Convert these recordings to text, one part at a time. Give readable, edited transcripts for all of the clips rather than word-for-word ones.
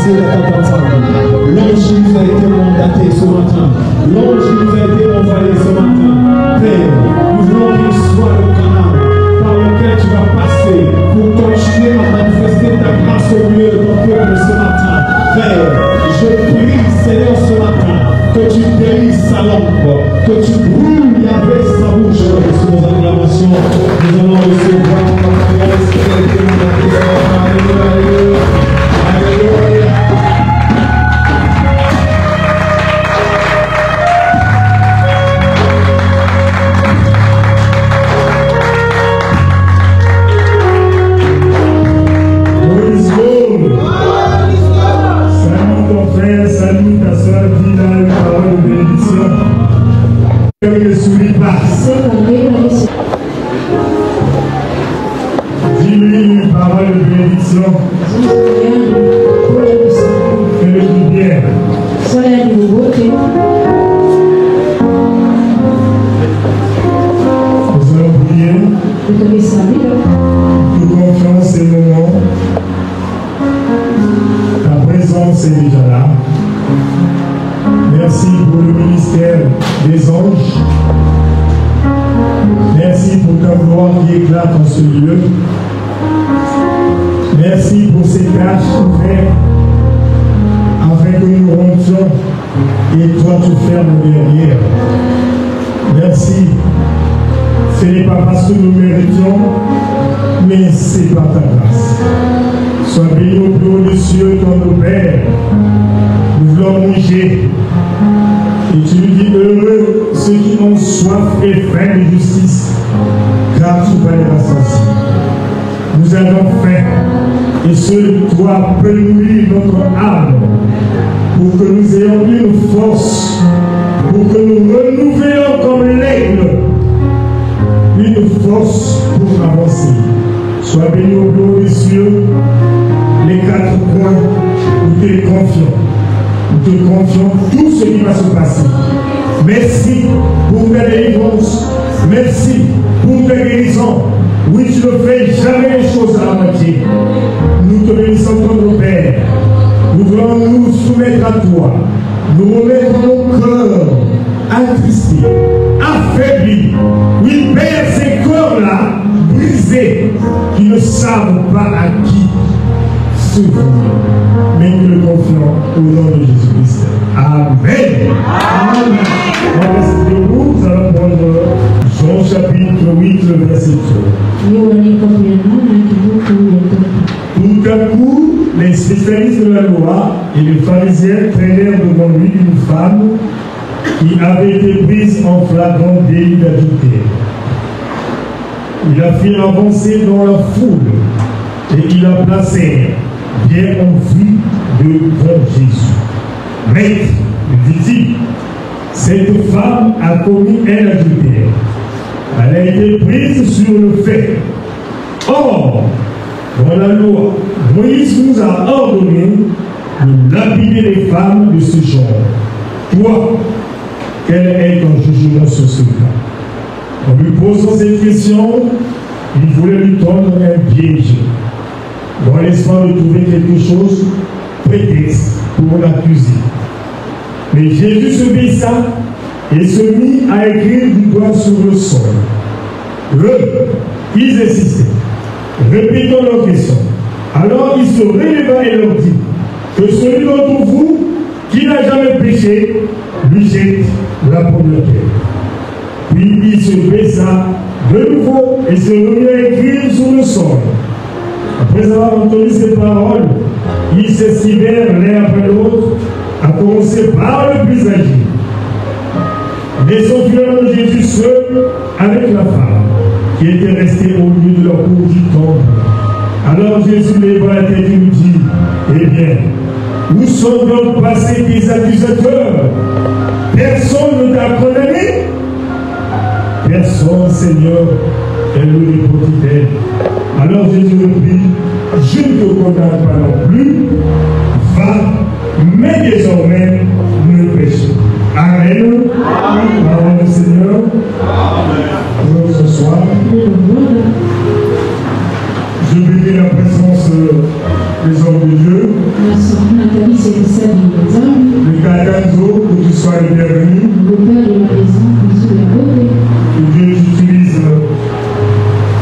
passer dans ta bataille. L'ange qui nous a été mandaté ce matin. L'ange qui nous a été envoyé ce matin. Père, nous voulons qu'il soit le canal par lequel tu vas passer pour continuer à manifester ta grâce au milieu de ton peuple ce matin. Père, je prie, Seigneur, ce matin, que tu délices sa lampe, que tu brûles avec sa bouche. Sur nos acclamations, nous allons recevoir ta grâce qui a été mandatée. Alléluia. Alléluia. Salut ta soeur, dis-la une parole de bénédiction. Ne souris pas. Dis-lui une parole de bénédiction. Fais-le du bien. Nous allons prier. Toute confiance et moment. Ta présence est déjà là. Merci pour le ministère des anges. Merci pour ta gloire qui éclate en ce lieu. Merci pour ces caches ouvertes afin que nous rentions et toi tu fermes derrière. Merci. Ce n'est pas parce que nous méritions, mais c'est par ta grâce. Sois béni au plus haut des cieux, ton nos pères. Nous voulons manger. Et tu nous dis heureux ceux qui ont soif et faim de justice, car tu vas les rassasier. Nous avons faim, et seul toi peux nourrir notre âme, pour que nous ayons une force, pour que nous renouvelons comme l'aigle, une force pour avancer. Sois béni au plus haut des cieux, les quatre points, nous te les confions. Nous te confions tout ce qui va se passer. Merci pour ta délivrance. Merci pour ta guérison. Oui, tu ne fais jamais les choses à la moitié. Nous te bénissons, notre Père. Nous voulons nous soumettre à toi. Nous remettre nos cœurs attristés, affaiblis. Oui, Père, ces corps-là, brisés, qui ne savent pas à qui s'ouvrir. Mais nous le confions au nom de Jésus-Christ. Amen. Amen. On reste debout, nous allons prendre Jean chapitre 8, le verset 3. Tout à coup, les spécialistes de la loi et les pharisiens traînèrent devant lui une femme qui avait été prise en flagrant délit d'adultère. Ils la firent avancer dans la foule et ils la placèrent bien en vue devant Jésus. Maître, dit-il, cette femme a commis un adultère. Elle a été prise sur le fait. Or, dans la loi, Moïse nous a ordonné de lapider les femmes de ce genre. Toi, quel est ton jugement sur ce cas? En lui posant cette question, il voulait lui tendre un piège, dans l'espoir de trouver quelque chose, prétexte pour l'accuser. Mais Jésus se baissa et se mit à écrire du doigt sur le sol. Ils insistaient. Répétons leur question. Alors il se releva et leur dit que celui d'entre vous qui n'a jamais péché, lui jette la première pierre. Puis il se baissa de nouveau et se remit à écrire sur le sol. Après avoir entendu ces paroles, ils s'esquivèrent l'un après l'autre, à commencer par le plus âgé. Laissons finalement Jésus seul avec la femme qui était restée au milieu de leur cour du temple. Alors Jésus leva la tête et lui dit, eh bien, où sont donc passés tes accusateurs? Personne ne t'a condamné? Personne, Seigneur, elle lui répondit-elle. Alors Jésus reprit, je ne te condamne pas non plus, va, mais désormais ne pêche. Amen. Parole du Seigneur. Amen. Ce soir, je bénis la présence des hommes de Dieu. Le gardien d'eau, que tu sois le bienvenu. Que Dieu t'utilise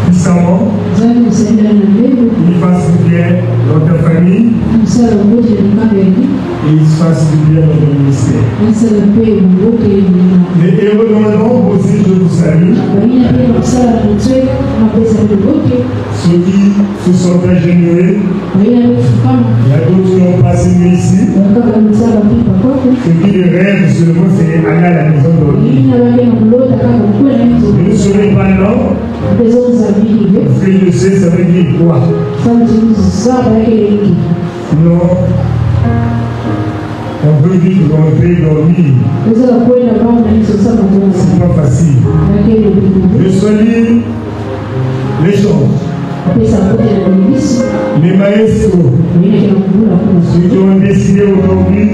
puissamment. Il fasse du bien dans ta famille. Et il se fasse du bien dans ton ministère. Les héros dans le monde aussi, je vous salue. Ceux qui se sont très généreux. Il y a d'autres qui ont passé nuit ici. Ceux qui rêvent seulement, c'est aller à la maison dormir. Ne serez pas là. Parce que je sais, ça veut dire quoi? Non. On veut vite rentrer dormir. C'est pas facile. Je salue les gens. Les maestros. Ceux qui ont décidé aujourd'hui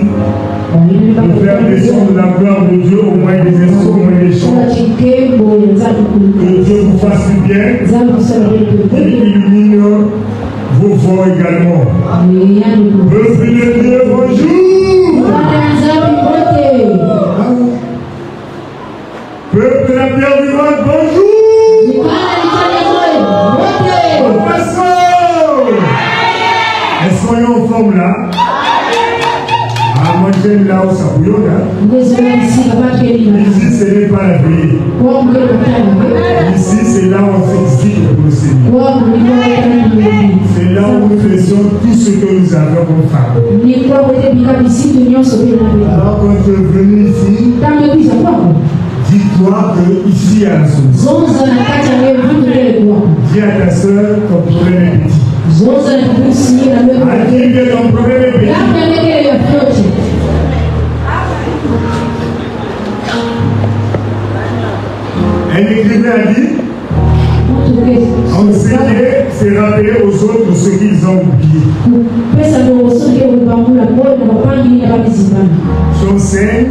de faire descendre la gloire de Dieu au moins des instruments et des chants. Que Dieu vous fasse du bien et illumine vos voix également. Peuple de Dieu, bonjour. Peuple de la pierre du monde, bonjour. Est-ce qu'on est en forme là? Ah, moi j'aime là où ça bouillonne. Ici, ce n'est pas la vie. Ici, c'est là où on s'explique pour le Seigneur. C'est là où nous faisons tout ce que nous avons comme femme. Alors, quand tu es venu ici, dis-toi que ici, il y a la solution. Dis à ta soeur, ton problème est petit. Dis que ton problème est petit. Un écrivain a dit, enseigner, c'est rappeler aux autres ce qu'ils ont oublié. J'enseigne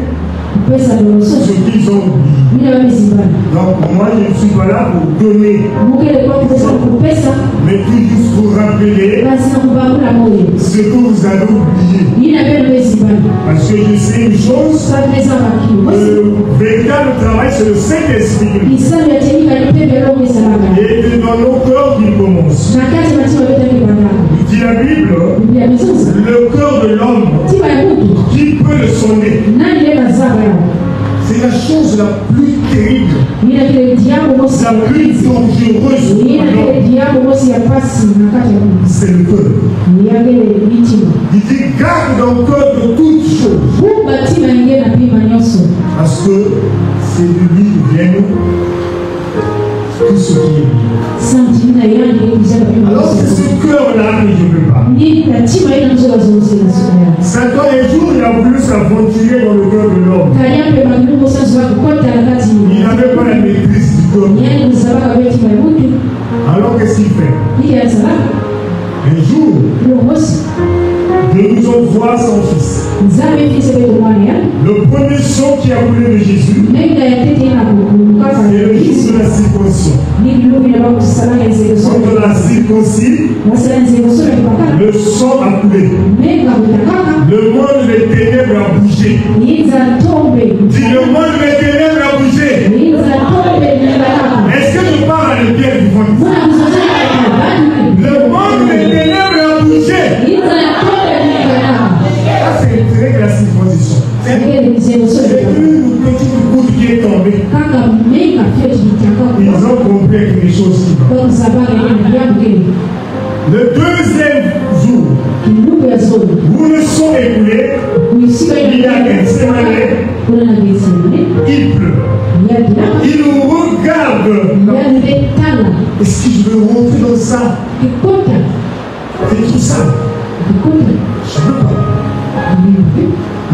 ce qu'ils ont oublié. Donc moi je ne suis pas là pour donner, mais tout juste pour rappeler ce que vous avez oublié. Parce que je sais une chose, le véritable travail c'est le Saint-Esprit. Et dans nos corps qu'il commence. Dit la Bible, le cœur de l'homme, qui peut le sonder? C'est la chose la plus terrible, la plus dangereuse. C'est le cœur. Il dit garde dans le cœur de toutes choses. Parce que c'est de lui qui vient tout ce qui est bien. Alors c'est ce cœur-là que je veux parler. Satan un jour il a voulu s'aventurer dans le cœur de l'homme. Il n'avait pas la maîtrise du cœur. Alors qu'est-ce qu'il fait? Un jour, Dieu nous envoie son fils. Le premier son qui a coulé de Jésus, c'est le jour de la circoncision. Quand on a circoncis, le sang a coulé. Le monde des ténèbres a bougé. Dis le monde des ténèbres a bougé. Est-ce que je parle à la pierre du monde? Le monde des ténèbres a bougé. C'est l'intérêt de la circoncision. C'est une petite goutte qui est tombée. Ils ont compris quelque chose qui va. Le deuxième jour, où le sang est coulé, il y a une semaine, il pleut. Il nous regarde. Est-ce que je veux rentrer dans ça? C'est tout ça. Je ne veux pas.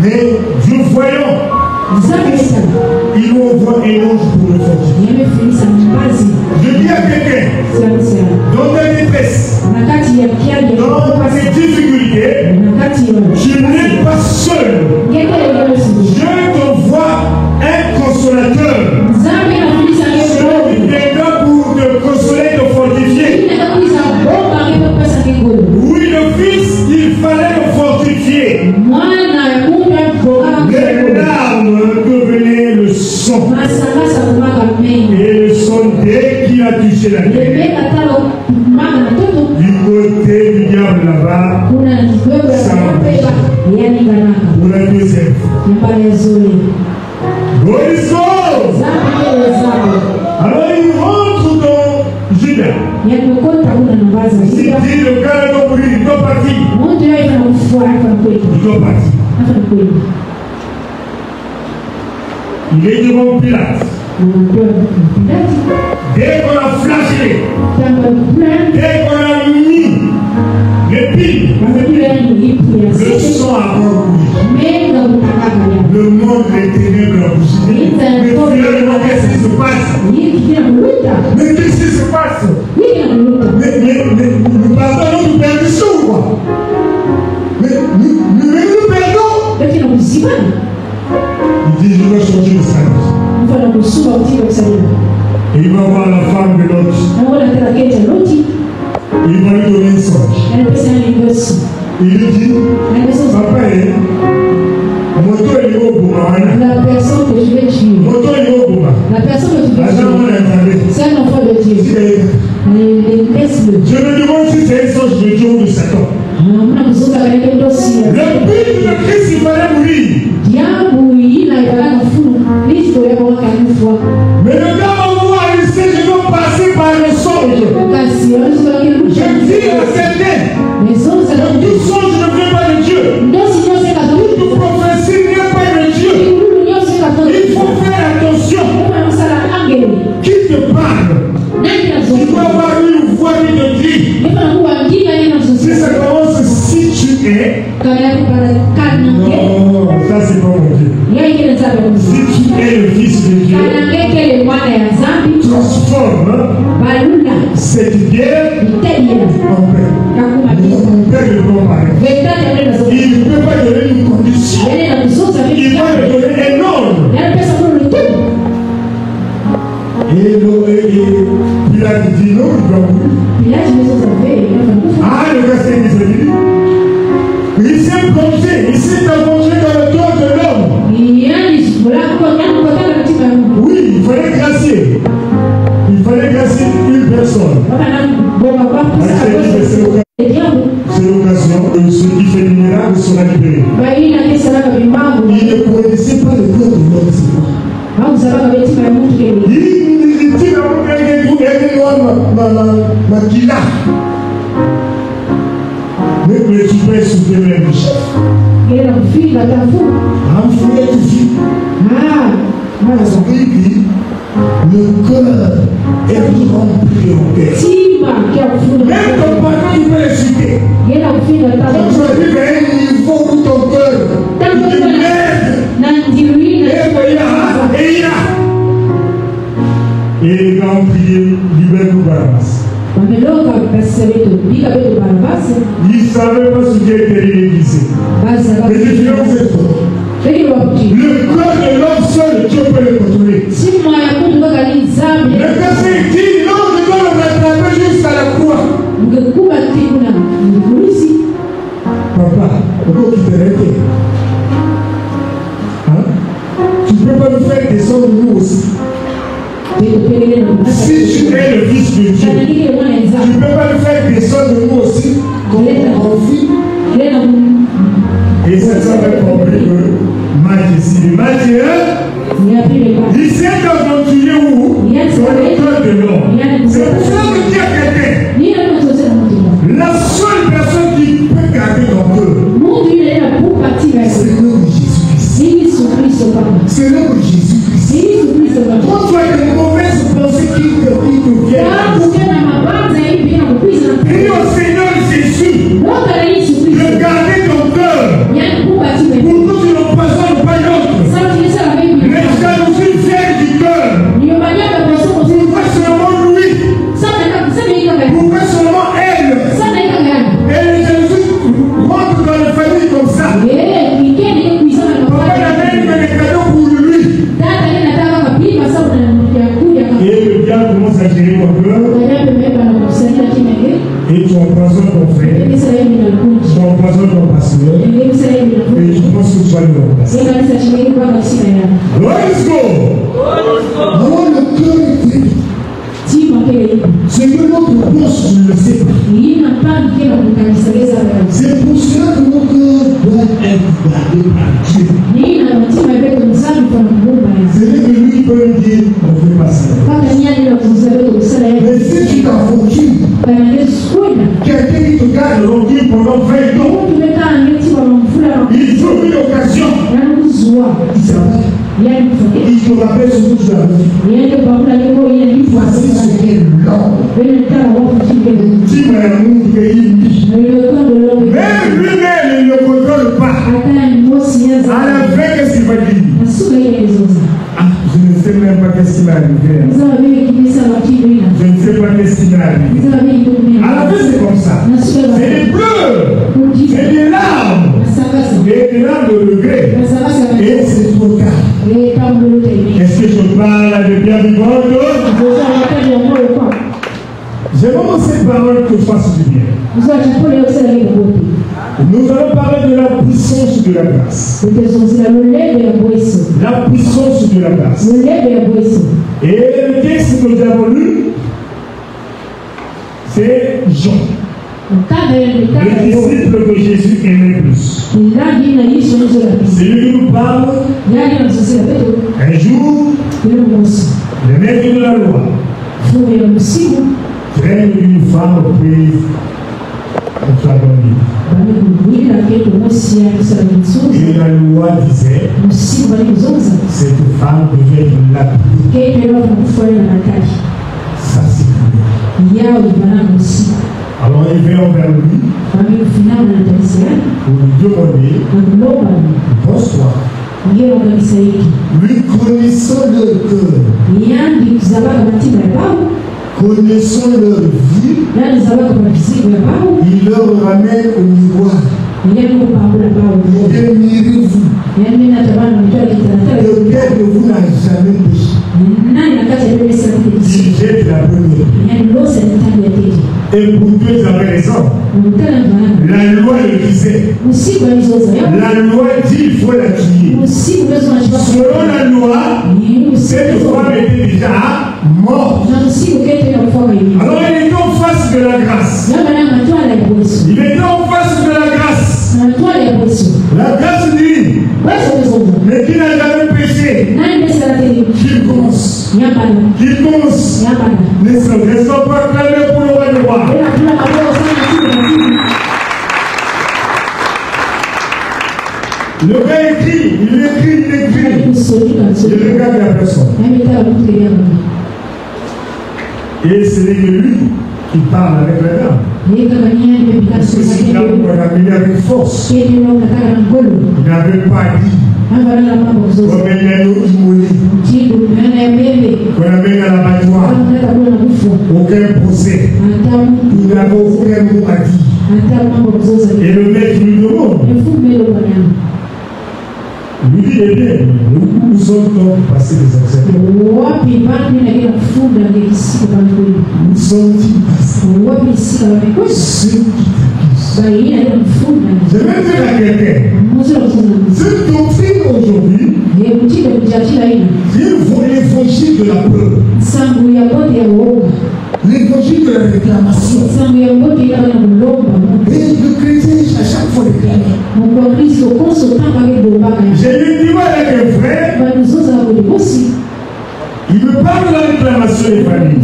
Mais Dieu voyant, il envoie un ange pour le fortifier. Je dis à quelqu'un, dans ta détresse, dans tes difficultés, tu n'es pas seul. Je t'envoie un consolateur. Celui qui viendra pour te consoler, te fortifier. Oui, le Fils, il fallait le fortifier. dit le gars doit mourir, il doit partir. Il doit partir. Il est devant Pilate. Dès qu'on a flashé, dès qu'on a mis l'épine, le sang a couru. Le monde des ténèbres a bougé. Mais finalement, qu'est-ce qui se passe? Mais qu'est-ce qui se passe? Mais nous pardonnons, nous perdons quoi? Mais nous perdons. Il dit, je dois changer de salut. Et il va voir la femme de l'autre. Il va lui donner un songe. Il lui dit, papa, moto est au bouma. La personne que je vais tuer. Moto est au bouma. La personne que tu veux tuer. C'est un enfant de Dieu. Laisse-le. Je me demande si c'est un songe de Dieu ou de Satan. Le but de Christ, il fallait mourir. Mais le gars va voir, il sait que je dois passer par le songe. Je dis à certains, tout songe ne vient pas de Dieu. Toute prophétie ne vient pas de Dieu. Il faut faire attention. Qui te parle? Tu dois avoir une voix qui te dit. Si ça commence, si tu es. Non, ça c'est pas mon Dieu. Si tu es le fils de Dieu, transforme cette guerre en paix. Mon père ne peut pas. Il ne peut pas donner une condition. Il va me donner un ordre. Et Pilate dit non, il doit mourir. Ah, le verset 18. Il s'est plongé, il s'est avengé dans le corps de l'homme. Oui, il fallait gracier. Il fallait gracier une personne. C'est l'occasion que celui qui fait le miracle sera libéré. Il ne connaissait pas le corps de l'homme, c'est quoi? Il dit mais tu peux soutenir le chef. Il dit, le cœur est rempli au cœur. Même ton patron, il peut le citer. Quand tu arrives à un niveau où ton cœur, il dit merde, et il a prié, libère-nous Barabbas. Il ne savait pas ce qui était réalisé. Mais les différences est forte. Le corps de l'homme seul, Dieu peut le contrôler. Le verset dit non, je dois le rattraper jusqu'à la croix. Papa, pourquoi tu t'es arrêté? Tu ne peux pas nous faire descendre nous aussi. Si tu es le fils de Dieu, tu ne peux pas nous faire descendre nous aussi comme on vit. Et c'est ça va compris que Matthieu, il s'est aventuré où? Dans le cœur de l'homme. C'est pour ça que Dieu a gardé. La seule personne qui peut garder ton cœur, c'est le nom de Jésus-Christ. C'est le nom de Jésus-Christ. Quand tu as de mauvaises pensées qui te viennent, prie au Seigneur Jésus de garder ton cœur pour que tu n'empoisonnes pas l'autre. Les jalousies viennent du cœur. Pourquoi seulement lui? Pourquoi seulement elle? Et les jalousies rentrent dans la famille comme ça. Papa n'avait même les cadeaux pour lui. Et le diable commence à gérer ton cœur. Et tu empoisonnes ton frère. Tu empoisonnes ton pasteur. Et tu penses que tu vas le remplacer. Let's go! Alors le cœur est triste. C'est que notre poche, je ne le sais pas. C'est pour cela que notre cœur doit être gardé par Dieu. C'est que lui peut me dire, on ne fait pas ça. Mais si tu t'en fous, quelqu'un garde l'orgueil pendant 20 ans. Il trouve une occasion. Il s'appelle. Il te rappelle ce que tu as dit. Voici ce qu'est l'homme. Dis-moi l'amour qu'il vit. Même lui-même, il ne contrôle pas. À la fin, qu'est-ce qu'il va dire? Ah, je ne sais même pas qu'est-ce qui m'est arrivé. Je ne sais pas qu'est-ce qui m'est arrivé. À la fin, c'est comme ça. C'est des pleurs. C'est des larmes. Et des larmes de regret. Et c'est trop tard. Est-ce que je parle de bien vivante? J'aimerais cette parole que fasse du bien. Nous allons parler de la puissance de la grâce. La puissance de la grâce. Et le texte que nous avons lu, c'est Jean. Le disciple que Jésus aimait plus. C'est lui qui nous parle. Un jour, le maître de la loi traîne une femme prise au flagrant délit. Et la loi disait, cette femme devait être lapidée. Ça c'est bien. Alors il vient envers lui pour lui demander, bonsoir. Lui connaissant leur cœur, connaissant leur vie, il leur ramène au miroir. Admirez-vous. Lequel de vous n'a jamais péché? Il jette la première. Et pour deux avez raison. La loi le disait. La loi dit qu'il faut la tuer. Selon la loi, cette femme était déjà morte. Alors il est en face de la grâce. Il est en face de la grâce. La grâce dit, mais qui n'a jamais péché, qu'il commence. Qu'il commence. Ne sont pas acclamés pour le roi du roi. Le gars écrit, il écrit. Il regarde la personne. Et ce n'est que lui qui parle avec la dame. Parce que si la dame l'a amené avec force, il n'avait pas dit. Comme il a immolé, qu'on amène à l'abattoir, aucun procès, il n'avait aucun mot à dire. Et le maître lui demande, lui dit, eh bien, nous sommes donc passés des acceptés. Nous sommes-ils passés? Ceux qui je vais dire à quelqu'un, cette doctrine aujourd'hui, l'évangile de la peur, l'évangile de la réclamation. Et le chrétien, à chaque fois réclamer. J'ai eu du mal avec un frère. Il me parle de la réclamation des familles.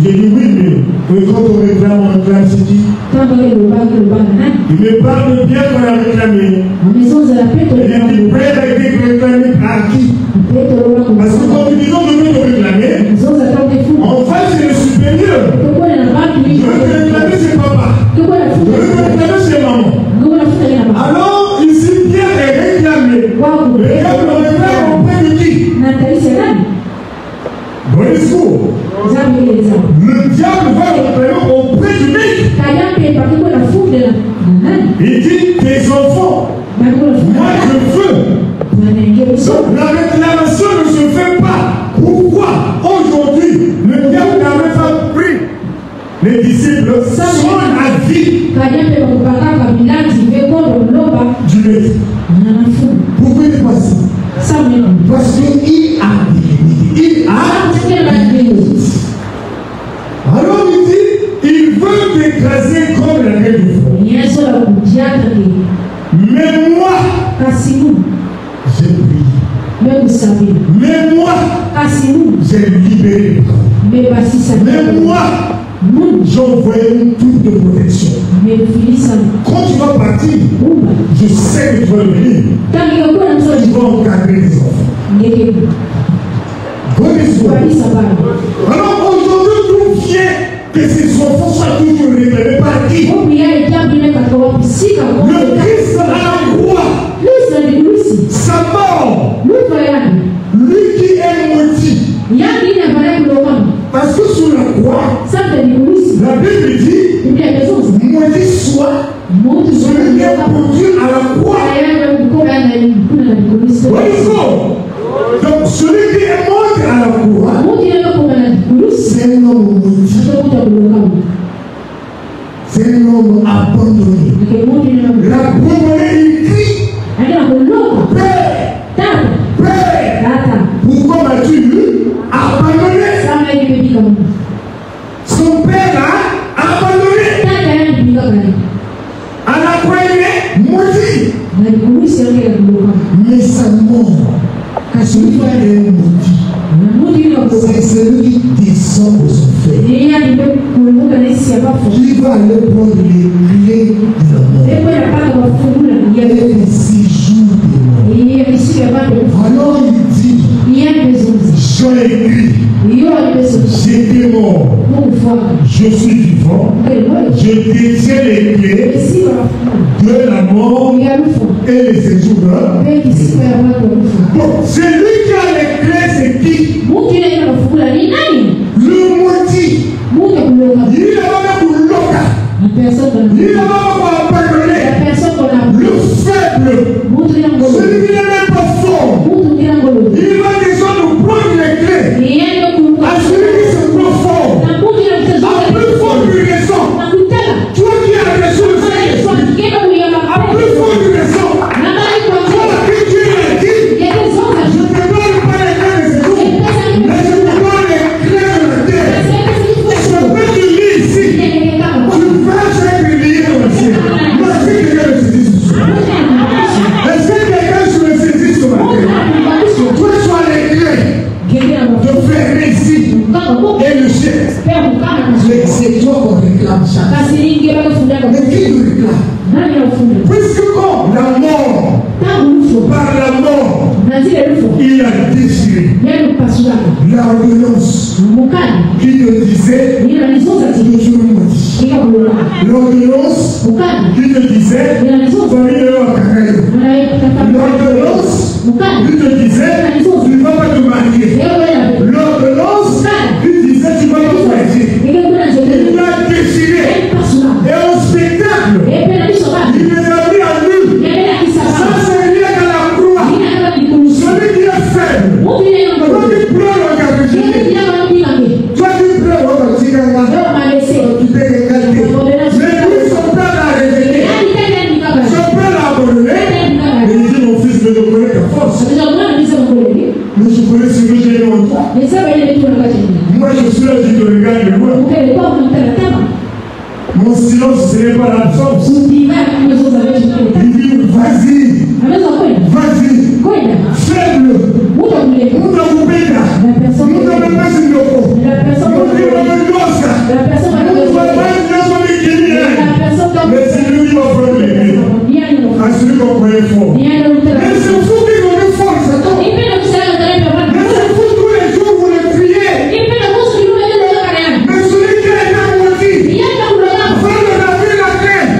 J'ai dit oui, mais quand on réclame, c'est dit. Il me parle de bien qu'on a réclamé. Il dit, prêt a été réclamé à qui? Parce que quand nous disons que nous devons réclamer, en fait c'est le supérieur. Je veux réclamer c'est papa. Je veux réclamer c'est maman. Alors, ici, Pierre est réclamé. Le diable le réclame auprès de qui? Bon discours. Le diable va réclamer auprès du mec. Il dit, tes enfants, moi je veux. Donc la réclamation ne se fait pas. Pourquoi aujourd'hui le diable n'avait pas pris les disciples son avis du maître? Pourquoi il est passé? Parce qu'il a dit. Alors il dit, il veut t'écraser comme la grêle du front. j'ai libéré. Mais moi, j'envoie une troupe de protection. Quand tu vas partir, je sais que tu vas venir. Tu vas encadrer les enfants. Alors aujourd'hui, tout vient que ces enfants soient toujours réclamés par qui? Le Christ à la croix. Sa mort. Lui qui est maudit. Parce que sur la croix, la Bible dit, maudit soit celui qui est produit à la croix. Donc celui qui est mort à la croix, c'est un homme maudit. C'est un homme abandonné. L'abandonné, il crie, Père, Père, pourquoi m'as-tu abandonné? Son père a abandonné. À la croix, il est maudit. Mais sa mort, celui qui est maudit, c'est celui qui descend aux enfers. Qui va aller prendre les clés de la mort. Il y a des séjours de mort. Alors il dit, j'ai écrit, j'étais mort, je suis vivant, je détiens les clés de la mort et les séjours de la mort. Bon, celui qui a les clés, c'est qui? Le maudit. Il a le faible, celui qui n'est même pas fort, il va déjà nous prendre les clés. À celui qui se prend fort, à plus fort du raison. Toi qui as raison, à plus fort du raison. Toi qui tu l'as dit, je ne te donne pas les clés de ce jour, mais je te donne les clés de la terre. Ce que tu lis ici, tu vas être lié dans le ciel. Est-ce que quelqu'un se le saisit ce matin? Toi, tu as les clés de faire réussir et le chef. C'est toi qu'on réclame chaque fois. Mais qui nous réclame? Puisque comme la mort, par la mort, il a déchiré l'ordonnance qui te disait toujours maudit. L'ordonnance qui te disait l'ordonnance qui te disait tu ne vas pas te marier. L'ordonnance qui disait tu ne vas pas te marier. Il l'a déchiré. Et au spectacle, il les a mis à nu. Ça c'est lié à la croix. Celui qui est faible, toi qui pleures au capucine, toi qui pleures au capucine, tu t'es régalé. Mais lui, son père l'a révélé. Son père l'a abandonné. Et il dit, mon fils, je ne connais que force. Mais je connais ce que j'ai en toi. Moi, je suis là, je te regarde de loin. Mon silence, ce n'est pas l'absence. Il dit, vas-y. Vas-y. Faible. Mais c'est lui qui va prendre les clés. À celui qu'on croyait fort. Mais c'est fou qui vous met fort, c'est tout. Mais c'est fou tous les jours vous le criez. Mais celui qui a été maudit, va le laver la terre.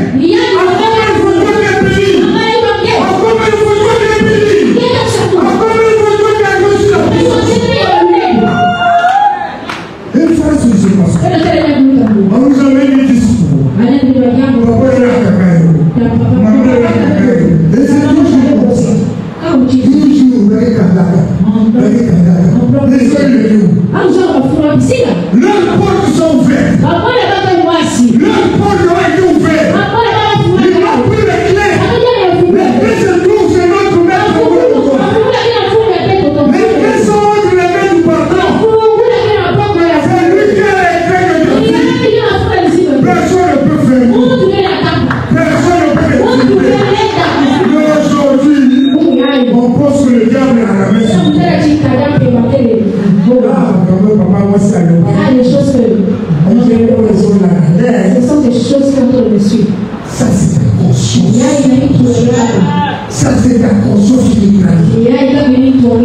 Ça, c'est ta conscience qui te trahit.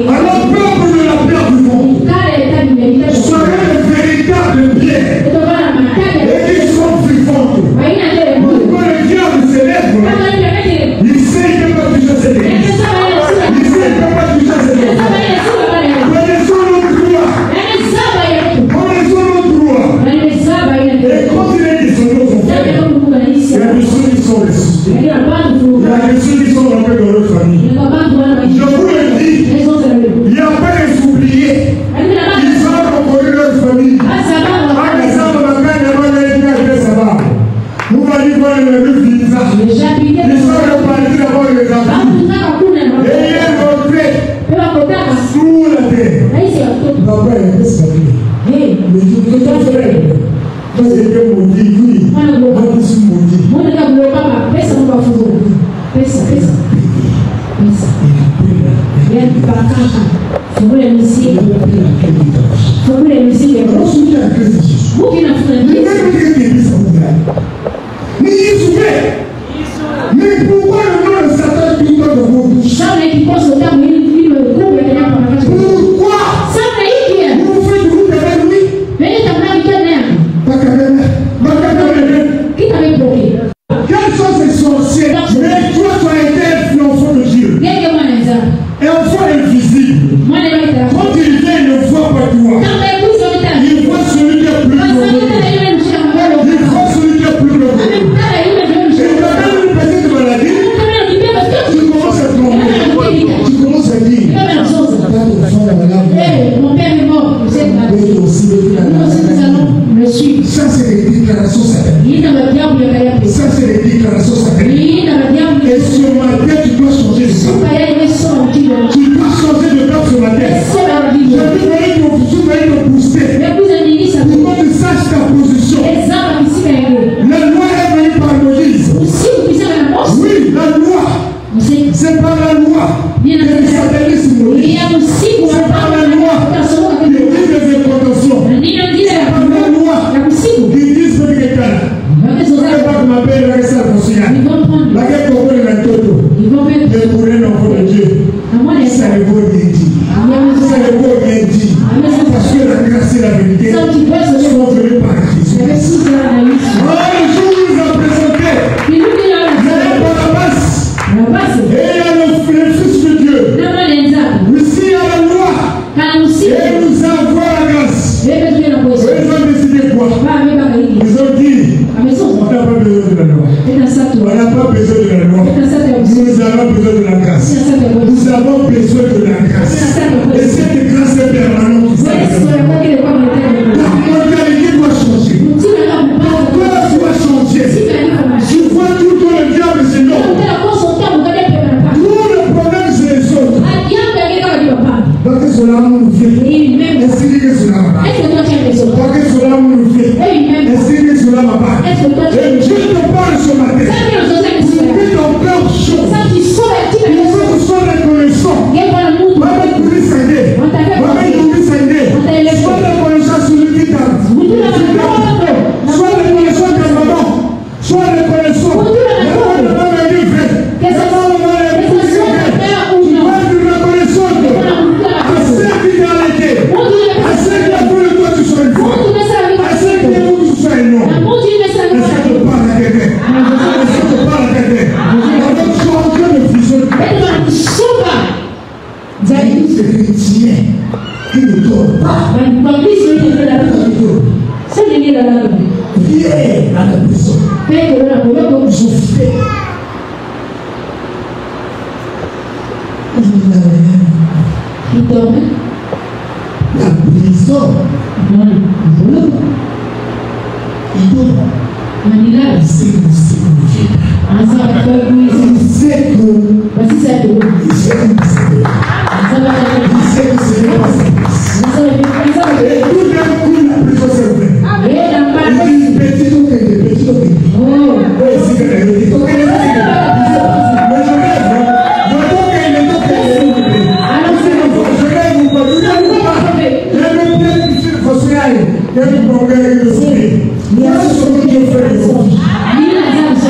Alors, peuple de la pierre du monde, soyez le véritable pierre et qui sont vivantes. Quand le diable se lève, il sait qu'il ne peut pas toucher cette église. Il sait qu'il ne peut pas toucher cette église. Connaissons notre droit. Connaissons notre droit. Et quand il est dit sur nos enfants, il y a des choses qui sont ressuscités. Il y a des choses qui sont rentrées dans notre famille. Je vous le dis, il n'y a pas des oubliés. Ils ont reconnu leur famille. Vous voyez quoi le visage. Ils sont repartis d'abord les enfants. Et il est rentré sous la terre. Papa est escapé. Mais je peux pas faire. Parce que Dieu m'a dit, oui, moi je suis maudit. Mais pourquoi le nom de Satan dit pas de vos bouches? Pourquoi vous faites du groupe avec lui? Quelles sont ces sorcières? Mais toi, tu as été un enfant de Dieu. Un enfant invisible. Quand il vient, il ne voit pas toi. Il voit celui qui est plus gros. Il voit celui qui est plus gros. Et tu as même une petite maladie. Tu commences à tomber. Tu commences à dire. Mon père est mort. Nous suivre. Ça, c'est des déclarations sataniques. Ça, c'est des déclarations sataniques. Et ce matin, tu dois changer de sang. Tu dois changer de temps ce matin. Je vais te booster. Pour que tu saches ta position. La loi est venue par Moïse. Oui, la loi. C'est par la loi que le satanisme Moïse. C'est par la loi qui dit des incantations. C'est par la loi qui dit ce que tu as. Pas que ma belle avec ça fonctionne. Laquelle comprend le toto. Je pourrais l'enfant de Dieu. Ça ne vaut rien dire. Ça ne vaut rien dire. Parce que la grâce et la vérité sont venues par Christ. Oh, le jour où nous a présenté, il y a Barnabas. Et il y a le Fils de Dieu. Ici, il y a la loi. Et nous avons la grâce. Et ils ont décidé quoi? Ils ont dit, on n'a pas besoin de la loi. On n'a pas besoin de la loi. Nous avons besoin de la grâce. Nous avons besoin de la grâce. Et cette grâce est permanente. La mondialité doit changer. Ton cœur doit changer. Tu vois tout le diable, c'est non. Tout le problème, c'est les autres. Donc, cela nous fait. Est-ce que cela va pas? Donc, cela nous fait. Est-ce que cela va pas? Et Dieu te parle ce matin. Mets ton cœur chaud. Il faut que tu sois reconnaissant. Sois reconnaissant sur le qui t'a. Sois reconnaissant de maman. Sois reconnaissant. La maman est livrée. La maman est livrée. Tu vas être reconnaissant à ceux qui t'ont arrêté. À ceux qui ont voulu que toi tu sois une fois. À ceux qui ont voulu que tu sois un homme. Est-ce que tu parles à quelqu'un? Est-ce que tu parles à quelqu'un? Alors tu es en train de fusionner. C'est chrétien qui ne dort pas. Viens à la prison. Je fais. La prison. Il dort. Il sait que c'est et tout d'un coup, la prison s'est ouverte. Il dit petit au petit.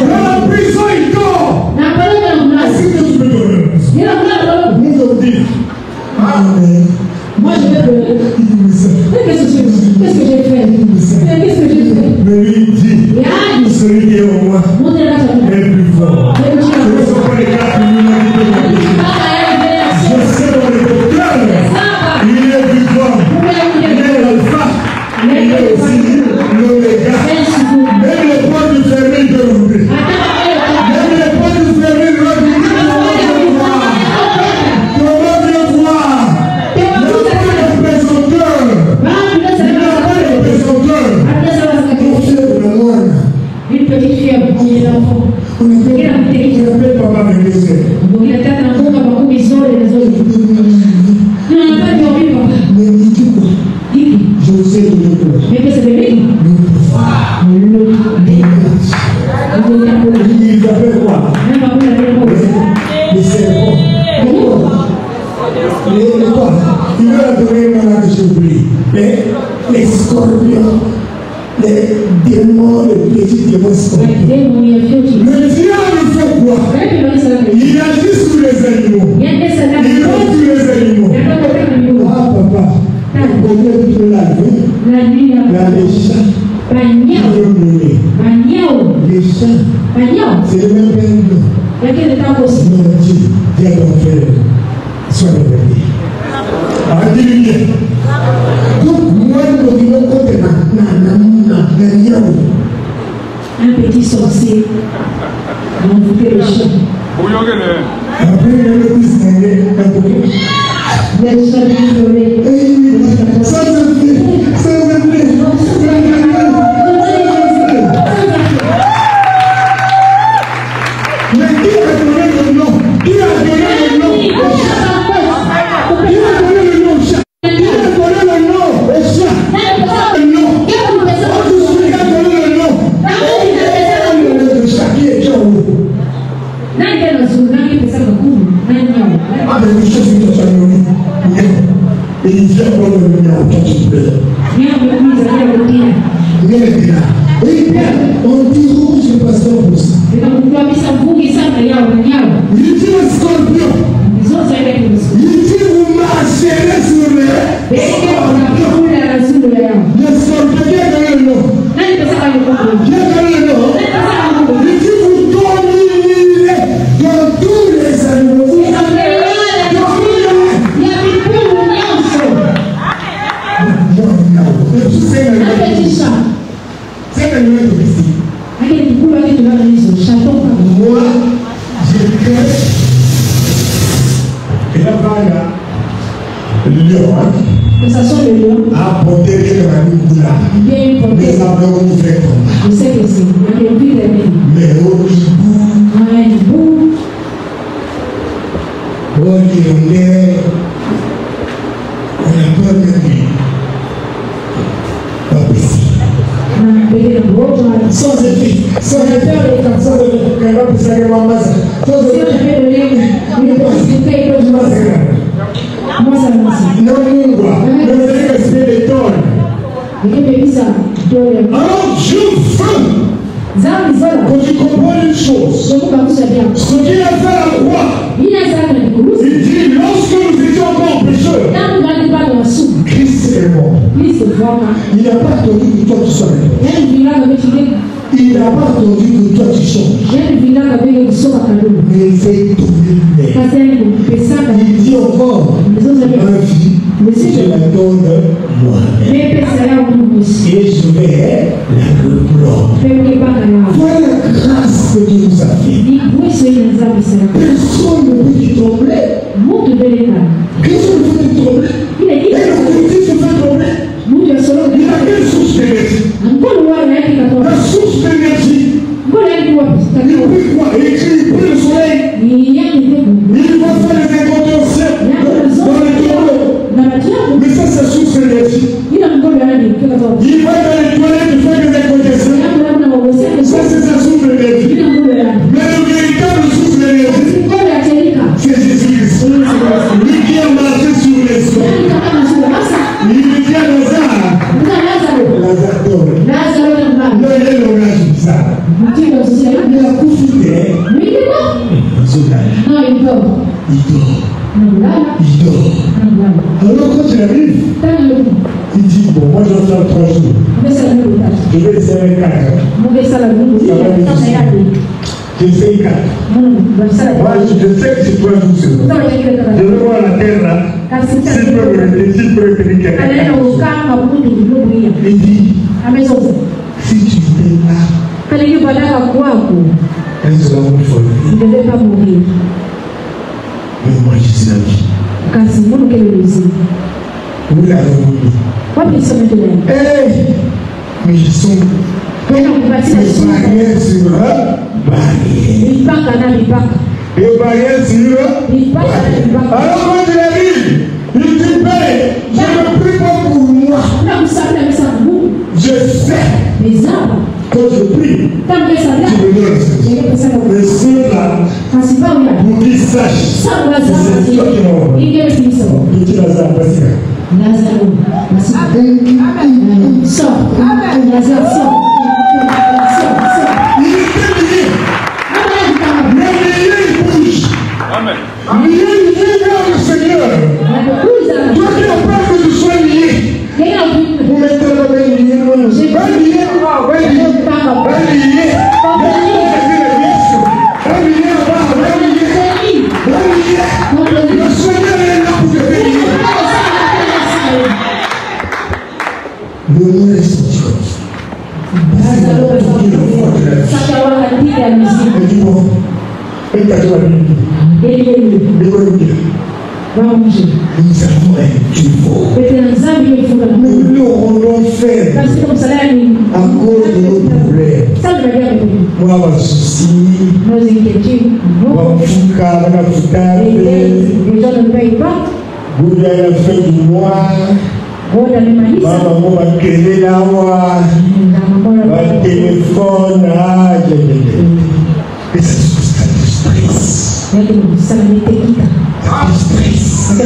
Dans la prison, il dort. Est-ce que tu peux dormir? fort. Ce ne sont pas les cartes qui nous ont dit. Je sais dans le cœur, il est plus fort. Il est l'alpha, il est aussi l'oméga. Même les points du fermé de l'ouvrir. Même les points du fermé de l'ouvrir. Comment bien voir? Il n'y a pas de présenteur. Il n'y a pas de présenteur. Ton fier de la moine. Une petite fille a beaucoup d'enfants. On appelle papa Vénézé. Donc il a peut-être un bon comme un commission et les autres. Non, on n'a pas dormi, papa. Mais dis quoi? Dis. Je sais de le Mais que c'est bébé? Il appelle quoi? Même pas vous l'avez pas. Les serpents. Les quoi? Il veut la donner maintenant que j'ai oublié. Les scorpions. Les démons, les petits démons scorpions. Le diable fait quoi? Il agit sur les animaux. Il rend sur les animaux. Ah papa, combien tu peux la vie? Les chats. Les chats. C'est le même père. Non, Dieu, viens donc faire. Sois réveillé. Alléluia. Donc, moi, je dis non, un petit sorcier a envoûté le chat. Après, il y a le plus d'années. Les chats bien violés. Ça me plaît. Ça me plaît. Mais qui a donné le nom? Qui a donné le nom? Qui a donné le nom? Qui a donné le nom? Le chat. Le nom. Qui a donné le nom? Le chat qui est en haut. Ah, mais le chat, c'est ton famille. Et il vient pour le numéro 4 du père. Et bien, on dit rouge et pasteur pour ça. Il dit le scorpion. Il dit vous marcherez sur les scorpions. Le scorpion, qui a donné le nom? Qui a donné le nom? Il dit vous dominerez dans tous les animaux. C'est un animal domestique. Moi, j'ai cru. Et là-bas, le lion a porté quelques années là. Mais ça va nous faire comme ça. Mais au hibou, au lion, on a peur de lui. Pas possible. Sans effet, sans effet, sans alors je veux que tu comprennes une chose. Ce qu'il a fait à la croix, il dit lorsque nous étions encore pécheurs, Christ est mort. Il n'a pas attendu que toi tu sois réveillé. Il n'a pas attendu que toi tu changes. Mais il fait tourner. Il dit encore ma vie, je la donne moi-même. Et je vais la reprendre. Voilà la grâce que Dieu nous a fait. Personne ne peut te trembler. Personne ne peut te trembler. Et la vérité se fait trembler. Il a quelle source d'énergie? La source d'énergie. Il prit quoi? Il prit le soleil. Il va faire les inconteurs au ciel. Dans les tourneaux. Mais ça, c'est la source d'énergie. Il va dans les toilettes et faire des inconteurs. Ça, c'est sa source d'énergie. Mais le véritable source d'énergie, c'est Jésus-Christ. Lui qui a marché sur les eaux. Il dit à Lazare. Lazare dort. Non, il est le langage bizarre. Il a profité. Non, il dort. Il dort. Alors quand il arrive, il dit bon, moi je vais faire 3 jours. Je vais essayer 4 heures. Ça va être difficile. Je fais 4. Moi, je sais que c'est toi tout seul. Je veux voir la terre là. S'il peut me rester, s'il peut tenir quelqu'un. Il dit, si tu étais là, elle sera morte. Il ne devait pas mourir. Mais moi, je suis la vie. Vous l'avez oublié. Mais ils sont barrières sur barrières. Et barrières sur alors quand tu l'as dit, il dit Père, je ne prie pas pour moi. Je sais. Quand je prie, tu me donnes. Mais ceux-là, pour qu'ils sachent, c'est toi qui m'envoies. Petit Lazare, vas-y. Sors. Lazare, sors. Il était lié. Le lié, il bouge. Amen. Lié, le Seigneur. Toi qui as peur que tu sois lié. Vous mettez la main liée, non, non. Pas lié, pas lié. Pas lié. Le Seigneur est là pour te faire lier. Le nom est sorti comme ça. Nous avons un Dieu. Nous l'aurons fait à cause de nos problèmes. Moi, ma souci, ma fouka, ma fouka, vous avez la fin du mois. Maman m'a créé là, ma téléphone, et ça du stress. Du stress. Tu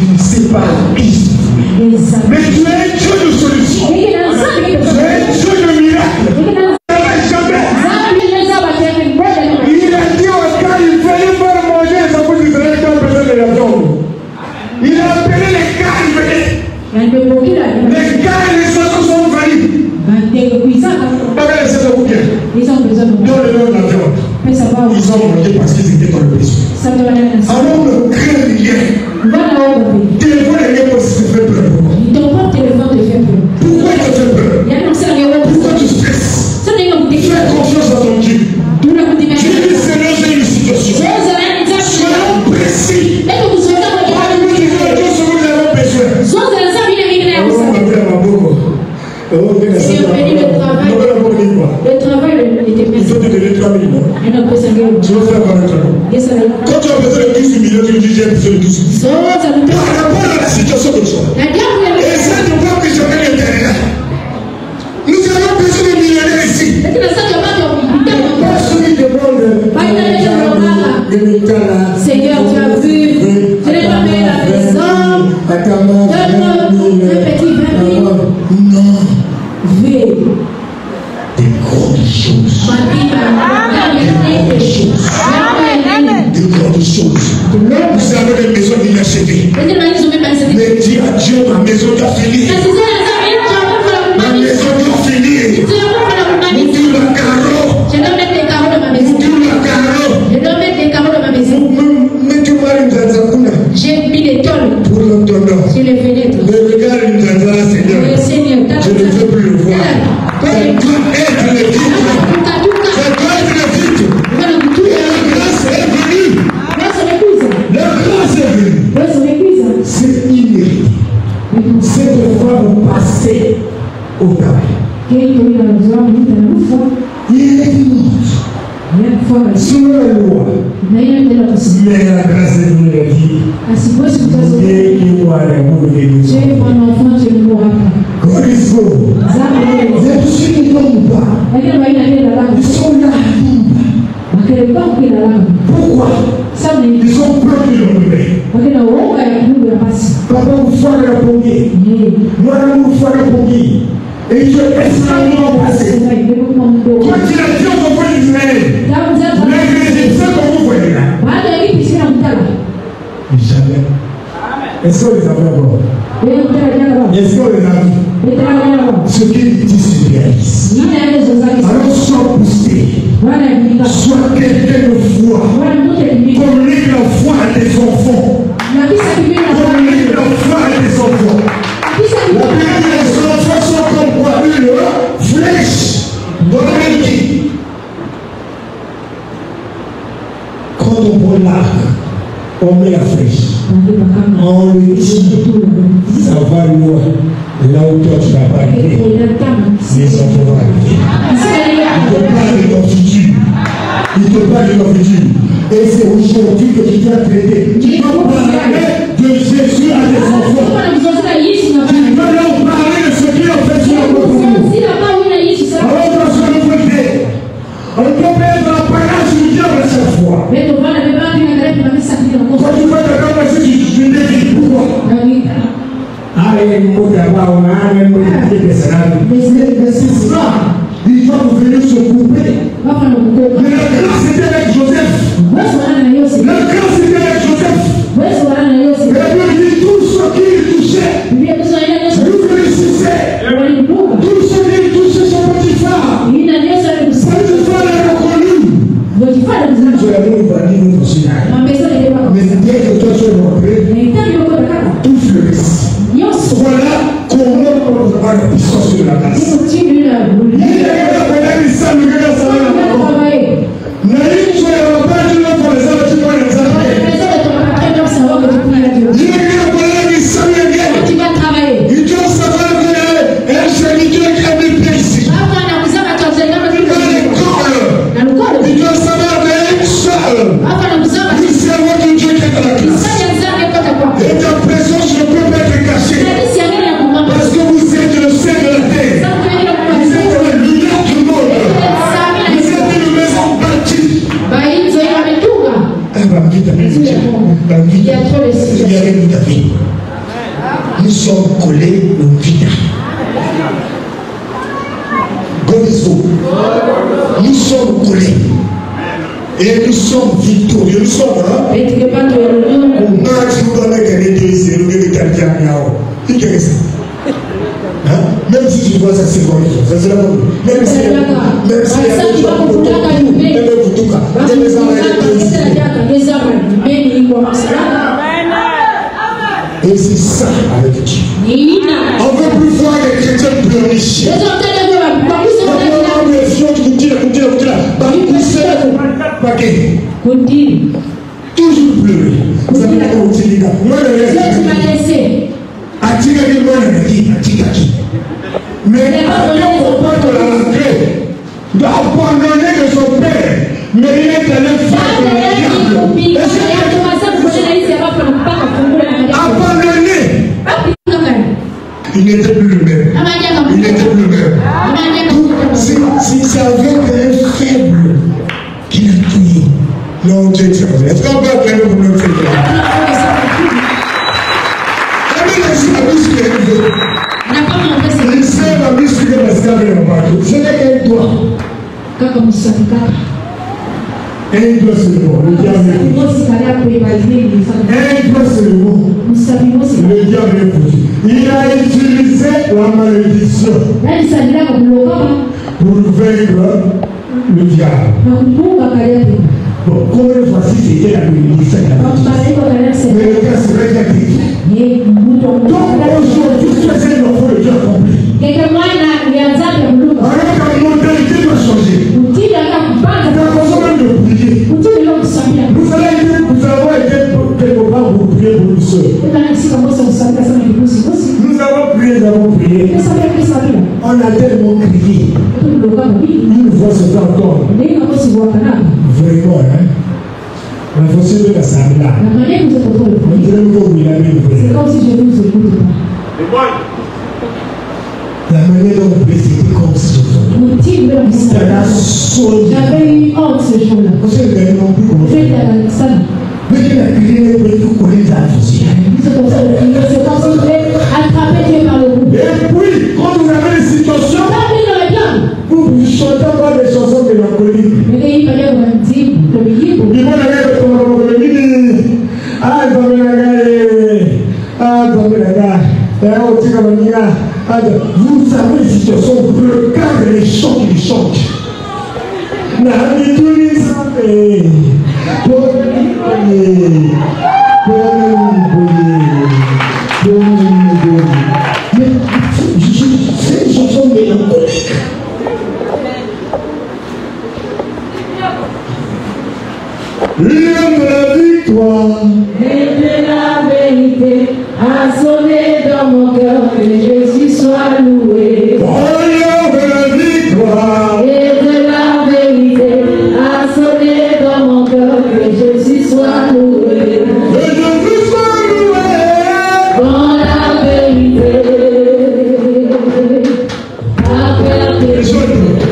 ne sais pas qui. Mais tu es un Dieu de solution. Tu es un Dieu de miracle. Il a dit au gars, il fallait faire manger les enfants d'Israël quand personne ne l'a donné. Il a appelé les gars, il venait. Les gars et les autres sont venus. Avec les autres bouquets. Dans le nom de la viande. Ils ont mangé parce qu'ils étaient dans le péché. Alors ne crains rien. Téléphone est bien parce que tu fais peur. Pourquoi tu fais peur? Pourquoi tu stresses? Fais confiance à ton Dieu. Tu dis Seigneur, j'ai une situation. Soyons précis. Le travail était bien. Il faut te donner 3 000. Tu vas faire quoi avec 3 000? Quand tu as besoin de 12 millions, tu me dis j'ai besoin de 12 millions. Par rapport à la situation de soi. Et ça ne peut pas que je mette l'intérieur. Nous avons besoin de millionnaires ici. Personne ne demande. Seigneur, tu as vu. Je n'ai pas payé la maison. Donne-moi un petit 20 000. Non. Veille. Des grandes choses. Des grandes choses. Vous avez des maisons inachevées. Mais dis à Dieu, ma maison doit finir. Ma maison doit finir. Vous dites la carreau. Je dois mettre des carreaux dans ma maison. Vous dites la carreau. Je dois mettre des carreaux dans ma maison. J'ai mis des tôles pour l'entendant. sur les fenêtres. Mais regarde une Seigneur. Seigneur, je ne veux plus le voir. Ça doit être le vide. Ça doit être le vide. Et la grâce est venue. La grâce est venue. C'est inédit. Cette fois, vous passez au travail. Il est mort. Sur la loi. Mais la grâce est venue. Tu es mon enfant, tu ne mourras pas. God is good. Vous suivez comme pas. Ils sont là. Pourquoi? Ils ont peur de l'enlever. Papa, vous faites la pommier. Moi, vous faites la pommier. Et je extrêmement passé. Quand il a dit aux enfants d'Israël, les Égyptiens, comme vous voyez là. Jamais. Est-ce qu'on les a vu encore? Est-ce qu'on les a vus? Ce qu'il dit se réalise. Alors sois boosté. Sois quelqu'un de foi. Communique la foi à tes enfants. Communique la foi à tes enfants. La Bible dit que les enfants sont comme quoi une flèche dans le nid. Quand on prend l'arc, on met la flèche. On le tire. Ça va loin. Là où toi tu vas pas arriver, les enfants vont arriver. Il te parle de ton futur. Il te parle de ton futur. Et c'est aujourd'hui que tu dois traiter. Tu dois parler de Jésus à tes enfants. Tu dois leur parler de ce qu'il a fait sur le monde. Alors on doit se révolter. On peut perdre la parole du diable à chaque fois. Quand tu fais quelqu'un passer, tu dévies. Pourquoi? Mais c'est ça. Il va venir se couper. Mais la grâce était avec Joseph. La grâce était avec Joseph. Et la Bible dit tout ce qu'il touchait, lui réussissait. Tout ce qu'il touchait, son petit phare. Petit phare l'a reconnu. Tu as vu, il va dire notre Seigneur. Mais dès que toi tu es rentré, tout fleurissait. Voilà comment on va avoir la puissance sur la place. Il y a un ça, le gars, ça va. Naïm, tu es pas du nom pour les autres, tu vas les appeler. Il y a un ça, le gars. Il doit savoir que un serviteur qui a mis pied ici. Il doit savoir qu'un seul. Le cerveau de Dieu qui est dans la classe. Et ta présence ne peut pas être cachée. Parce que vous êtes le sein de la terre. Vous êtes la lumière du monde. Vous êtes une maison bâtie. Nous sommes collés au vide. Nous sommes collés. Et nous sommes victorieux. Nous sommes là. Même si tu vois ça, c'est bon. Ça c'est la bonne. Même si il y a des gens qui et c'est ça avec Dieu. On ne veut plus voir les chrétiens pleurnicher. Toujours pleurer. Vous avez mais après on comprend que la rentrée doit abandonner de son père, mais il est allé faire de la diable. Abandonné. Il n'était plus le même. Il n'était plus le même. Si ça avait été un faible qui l'a tué, non, Dieu est vrai. Est-ce qu'on peut appeler pour le faire? Il sait la musique de l'esclave et le bateau. Ce n'est qu'un doigt. Un doigt c'est le mot. Le diable est foutu. Un doigt c'est le mot. Le diable est foutu. Il a utilisé la malédiction pour vaincre le diable. Bon, combien de fois si c'était la bénédiction de la malédiction? Mais le cas c'est vrai qu'il y a donc aujourd'hui, tu es un enfant de Dieu accompli. Alors ta mentalité doit changer. Ta façon même de prier. Vous avons été quelque part pour prier pour une soeur. Nous avons prié. On a tellement crié. Une voix se fait entendre. Vraiment, hein? La fonction de la salle là. C'est comme si je ne vous écoute pas. La manière dont vous c'était comme si je vous écoute. J'avais eu honte ce jour-là. Vous avez non plus comme ça. Mais il a crié pour tout connaître la fonction. C'est comme ça que attraper Dieu par le bout. Et puis, quand vous avez des situations, vous ne chantez pas des chansons mélancoliques. Mais il fallait vous dire, il faut vous avez des situations où le cadre les chante, L'homme de la victoire et de la vérité a sonné dans mon cœur, que Jésus soit loué. L'homme de la victoire Et de la vérité a sonné dans mon cœur, que Jésus soit loué. que Jésus soit loué. Dans la vérité,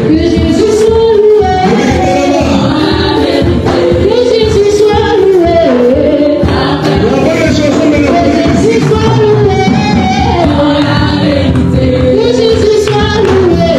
que Jésus soit loué. Que Jésus soit loué. Que Jésus soit loué. Que Jésus soit loué. Que Jésus soit loué.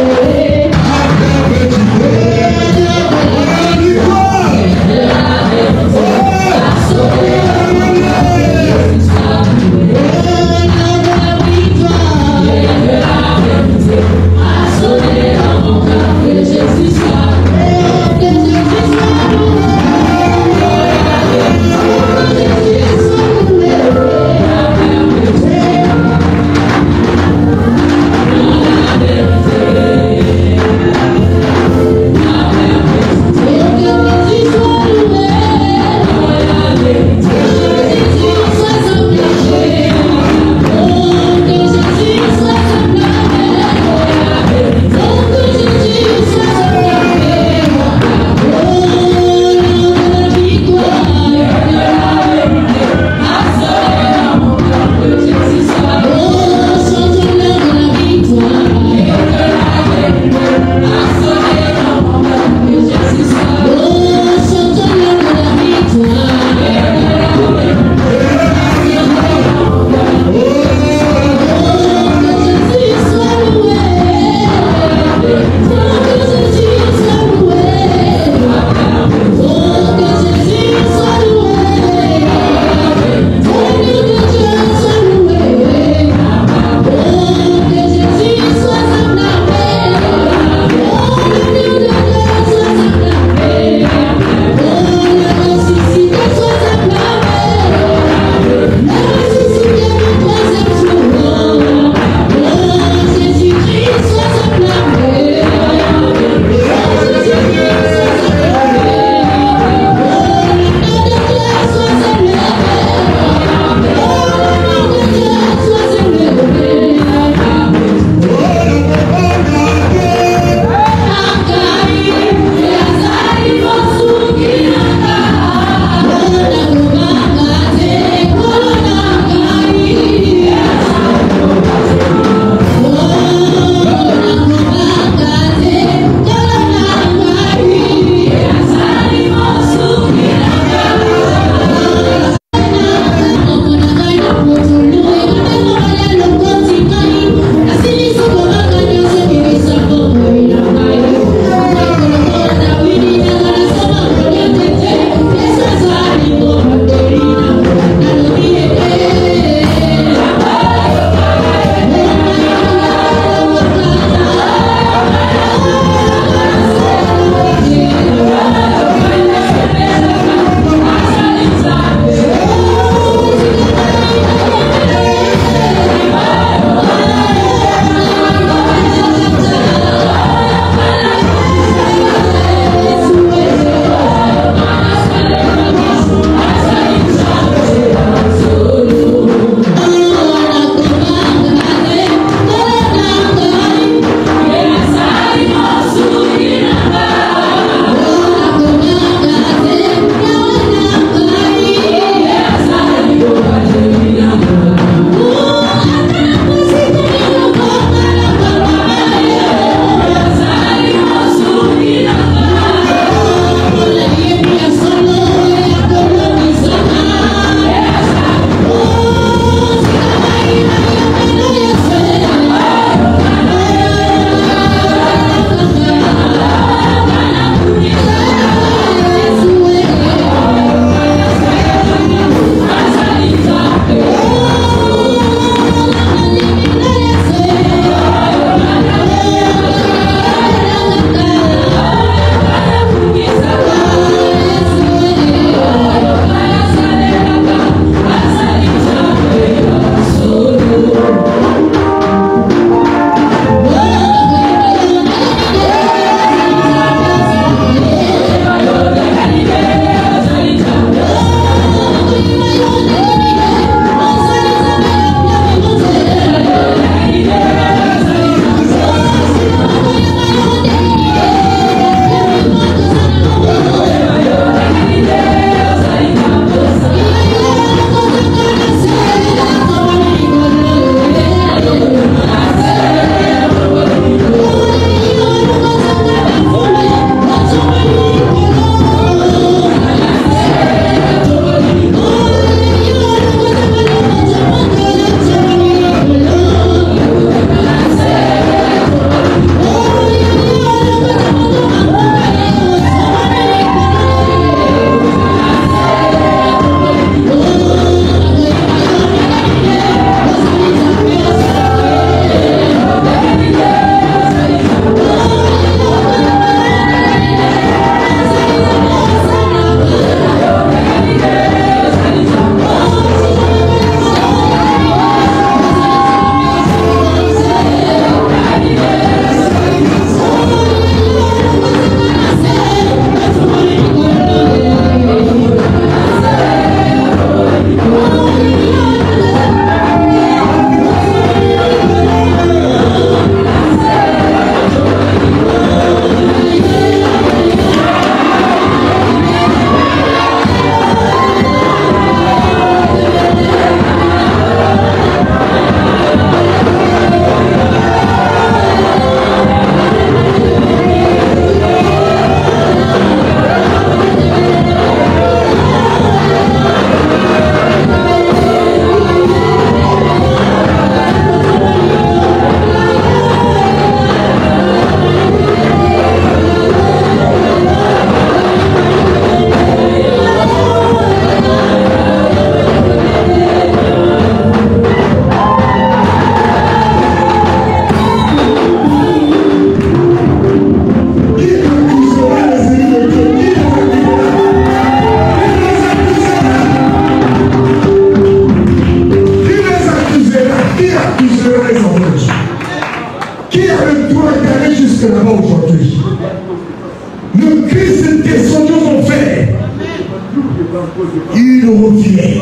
Il revient.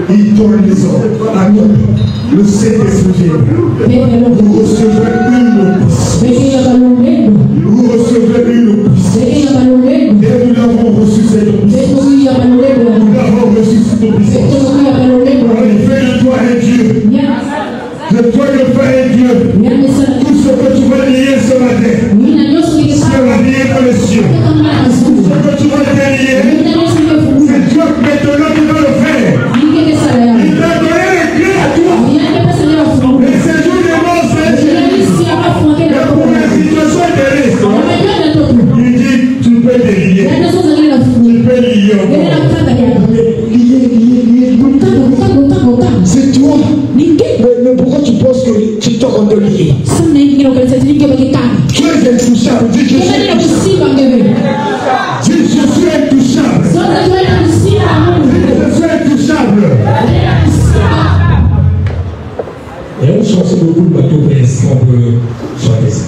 Il donne les ordres. Attends. Le Saint-Esprit. Vous recevrez une puissance. Vous recevrez une puissance. Et nous l'avons reçu cette puissance. Nous l'avons reçu cette puissance. Il fait de toi un Dieu. De toi de faire un Dieu. Tout ce que tu vas lier ce matin sera lié dans les cieux. Tout ce que tu vas délier, c'est Dieu maintenant qui va le faire. Il t'a donné les clés à toi. Et ces jours de mort, c'est Dieu. Et pour les situations de risque, il dit tu peux délier. Tu peux lier encore. C'est toi. Mais pourquoi tu penses que tu t'en de lier? Tu es intouchable. Dis je suis intouchable. Dis je suis intouchable. Je suis intouchable. Et on change beaucoup de bateaux, mais est-ce qu'on peut chanter ça?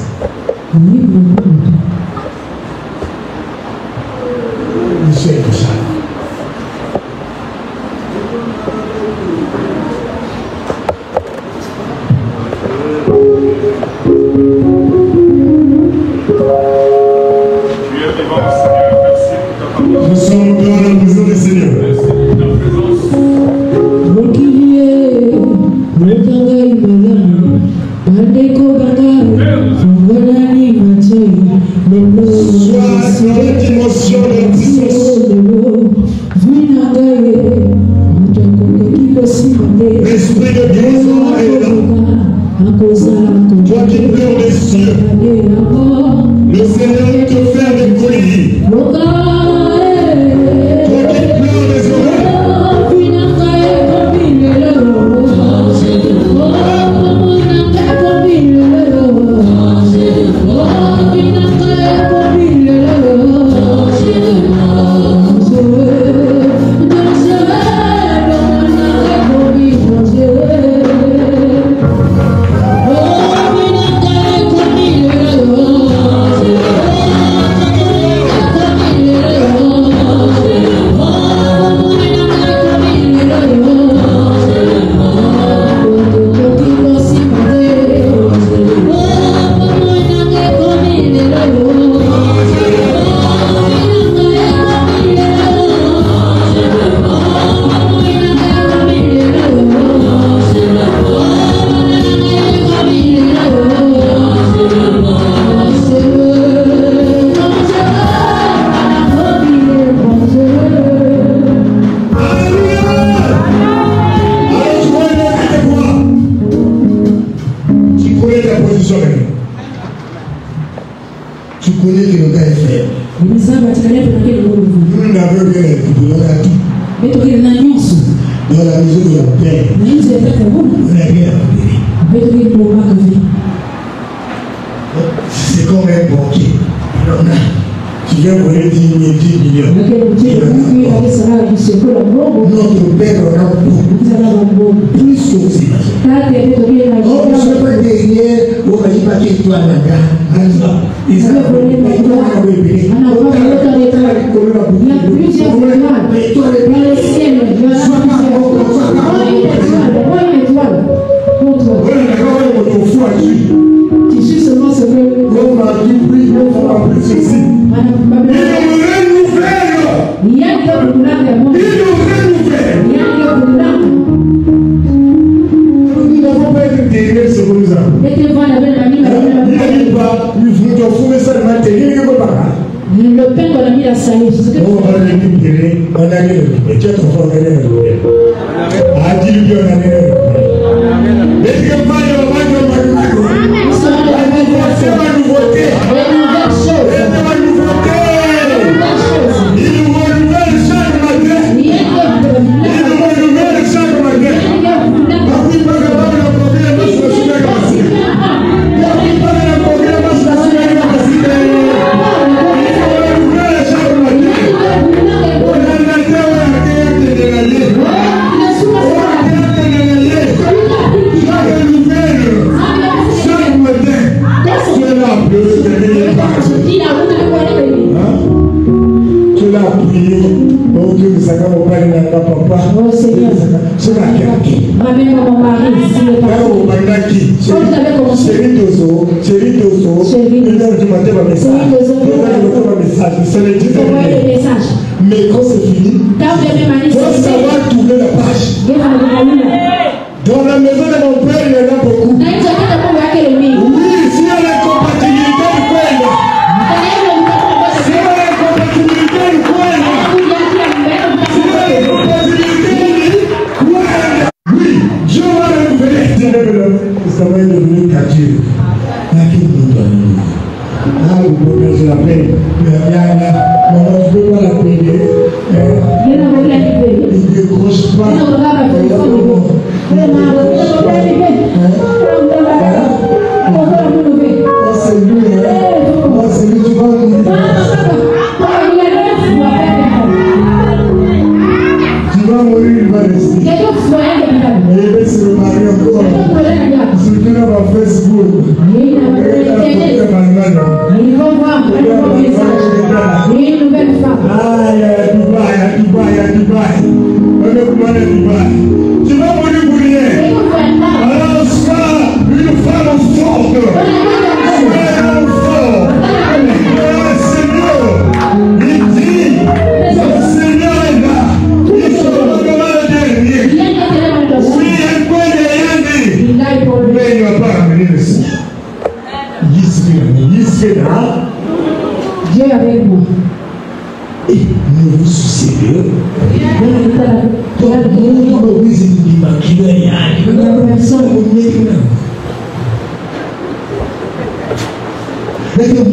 Je suis intouchable. Nous sommes dans la maison du Seigneur. Sois dans la dimension de distance. L'Esprit de Dieu est là. Toi qui pleures des cieux, le Seigneur te fait des colliers. Toi qui pleures des oreilles, tu connais que le gars est faible. Nous n'avons rien écouté, on a tout. Dans la maison de mon père, on n'a rien écouté. C'est comme un banquier. Il en a. Tu viens voler 10 millions. Notre père en a beaucoup. Plus que ça. Oh, je ne sais pas derrière, on va dire pas que toi, il y a plusieurs tu suis seulement ce que l'on m'a dit, on m'a plus ceci. Il nous n'avons pas été derrière ce que nous avons. Le pain qu'on a mis à saler, c'est ce que on a mis le tu as transformé le a dit lui on a mis le est-ce que pas le c'est ma nouveauté c'est ma nouveauté il nous renouvelle chaque matin il nous renouvelle chaque matin parce qu'il peut avoir le problème de ce sujet parce qu'il peut avoir le problème de ce sujet chaque matin, tu es là, là à prier. Oh Dieu, ça va pas aller à papa. Oh Seigneur. C'est la qui. Ramène mon mari ici. Chérie Dozo. Mais quand c'est fini, il faut savoir tourner la page. Dans la maison de mon père, il y en a beaucoup. Oui, s'il y a la compatibilité du coin. S'il y a la compatibilité du coin. S'il y a la compatibilité du coin. Oui, Dieu va récupérer. Ça va être devenu Dieu. Ah, vous pouvez je l'appelle. Maman, je ne peux pas l'appeler. Il ne décroche pas. C'est lui, c'est lui, tu vas mourir. Tu vas mourir, il va rester. Et c'est le mari encore. Surtout dans Facebook. Ils vont voir un message. Une nouvelle femme. Ah, il y a Dubaï. Tu vas mourir pour rien. Alors, sois une femme forte. Sois un homme fort. Le Seigneur, il dit, le Seigneur est là. Il se regarde le dernier. Oui, il peut rien dire. Mais il ne va pas amener le Seigneur. Dieu est avec moi. Et ne vous souciez d'eux. Donc, nous, nous, mais que vous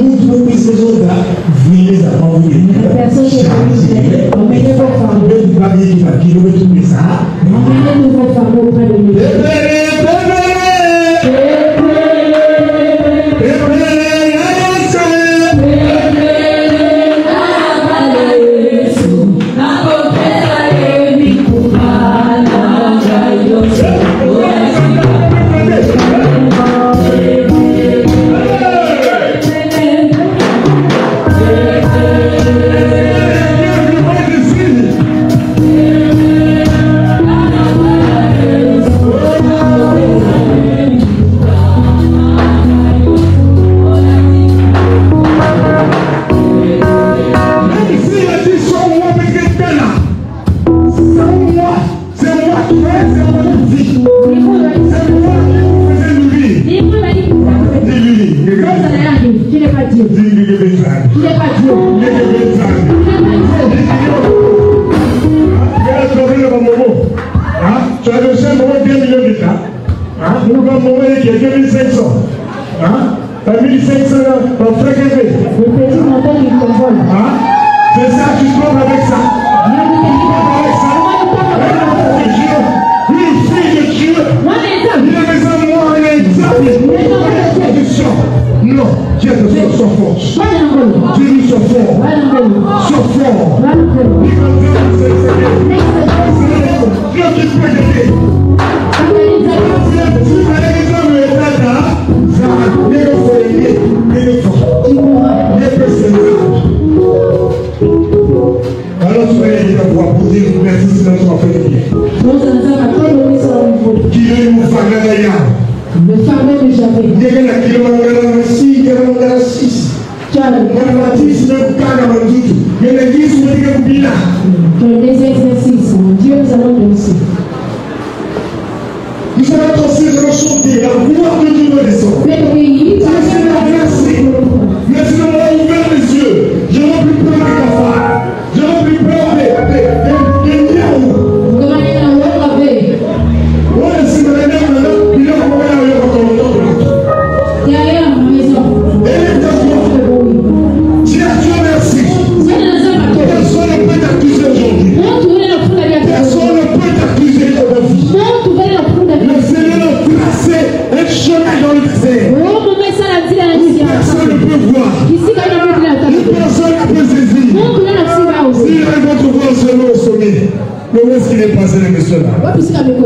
puissiez ces gens-là, venez avant vous. Personne qui est emmenez vos femmes. Emmenez vos femmes auprès de lui.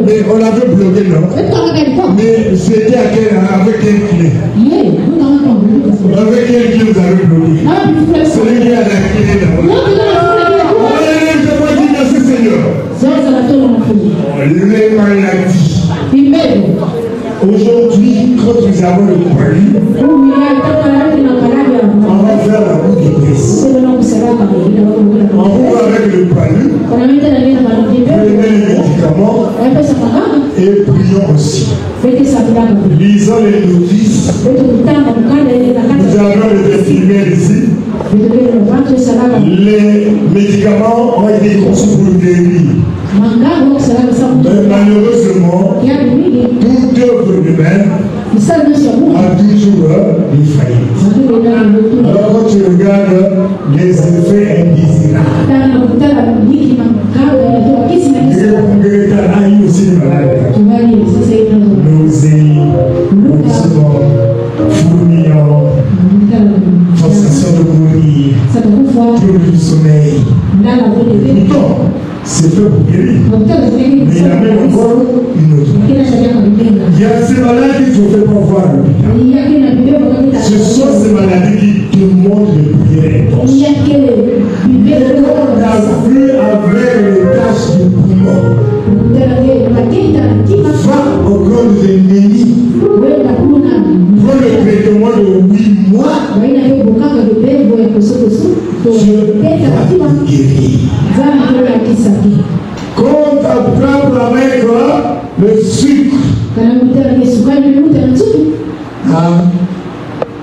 Mais on l'avait bloqué, non? Mais c'était avec quel clé? Avec quel clé vous avez bloqué? Celui qui a la clé là-bas. nous avons le poilu. On va faire la boue de graisse. On va avec le poilu. Prenez les médicaments. Et prions aussi. Lisons les notices. Nous avons les infirmières ici. Les médicaments ont été conçus pour guérir. Mais malheureusement, toute œuvre humaine a toujours des faillites. Alors quand tu regardes les effets indésirables, Greta a eu aussi des maladies. Nausées, vomissement, fourmillement, sensation de mourir, trouble du sommeil. Pourtant, c'est fait pour guérir. Mais il y a même encore une autre. Il y a ces maladies qu'il faut faire pour voir à l'hôpital. Ce sont ces maladies qui demandent de prière intense. On a vu avec les tâches du poumon. Va au grand de l'ennemi. Prends le traitement de 8 mois. Je vais guérir. Quand tu attrapes avec le sucre,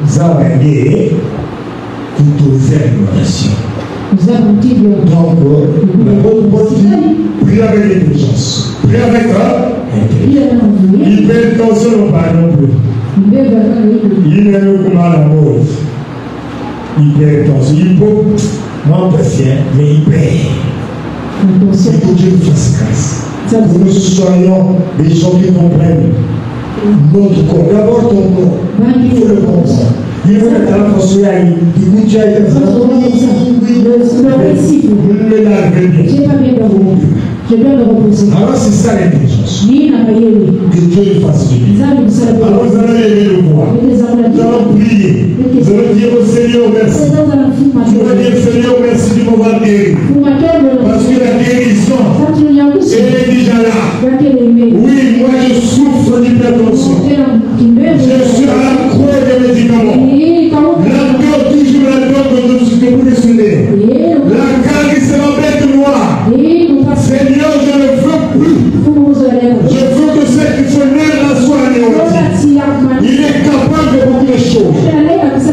ça va aider pour doser l'alimentation. Donc, la bonne partie, prie avec l'intelligence. Prie avec l'hypertension, on parle non plus. Il est le mal à mort. Hypertension. Il faut, non patient, mais hyper. Il faut que Dieu nous fasse grâce. Que nous soyons des gens qui comprennent notre corps. D'abord ton corps. Il faut le comprendre. Il faut être à la force de l'âme. Il faut que tu ailles comme ça. Vous ne me l'avez bien. Je dois me reposer. Alors c'est ça l'intelligence. Que Dieu nous fasse du bien. Alors nous allons lever le voix. Nous allons prier. Nous allons dire au Seigneur merci. Nous allons dire au Seigneur merci du moment guéri. Parce que la guérison est déjà là. Oui, moi je souffre d'hypertension. Je suis à la croix des médicaments. La peur, toujours la peur que je suis debout sur l'air. La carie, c'est ma bête noire. Seigneur, je ne veux plus. Je veux que cette fenêtre soit anéantie. Il est capable de beaucoup de choses.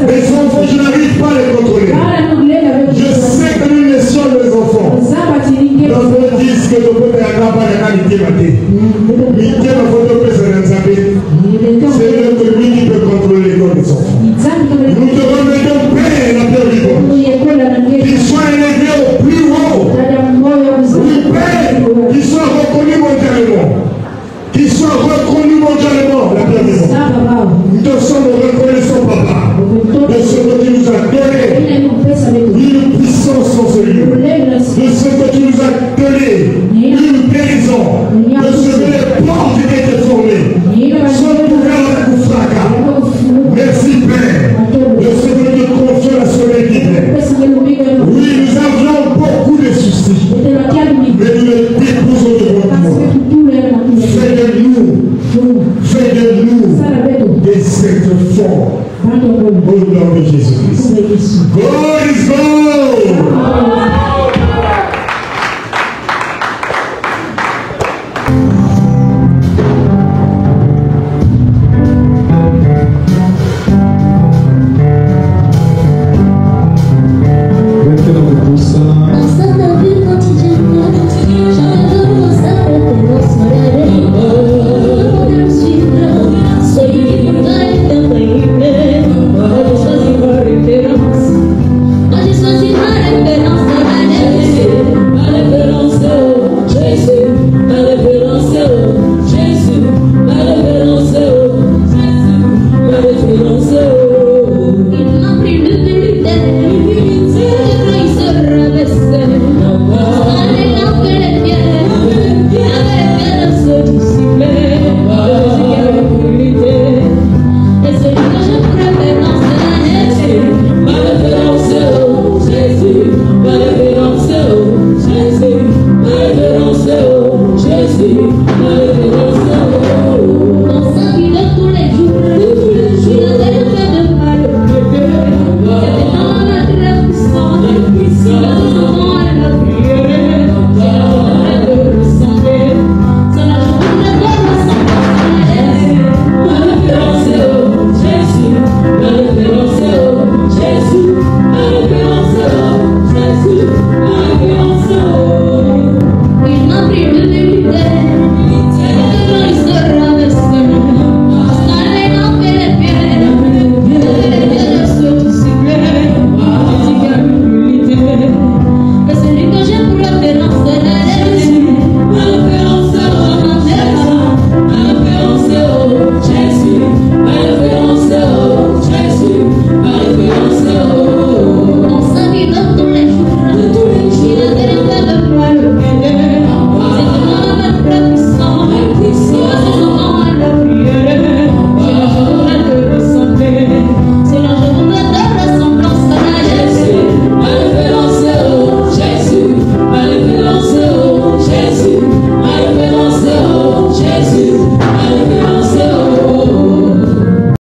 Mais son enfants, je n'arrive pas à les contrôler. Je sais que nous laissons les enfants. Donc on dit que le peuple n'a pas la qualité maté. Mais quelle photo peut se réaliser? C'est le lui qui peut contrôler l'école des enfants. Nous te remettons Père la Père vivante. Qu'ils soient élevés au plus haut. Oui, Père, qu'ils soient reconnus mondialement. Qu'ils soient reconnus mondialement, la Père vivante. Nous te sommes reconnaissants, Papa, de ce que tu nous as donné. Une puissance en ce lieu. De ce que tu nous as donné. Une guérison. De ce que les portes étaient déformées. Sont ouvertes avec un fracas. Merci, Père, de ce que tu confies à ce métier. Oui, nous avions beaucoup de soucis. Mais nous les déposons devant toi. Fais de nous des êtres forts. Au nom de Jésus-Christ.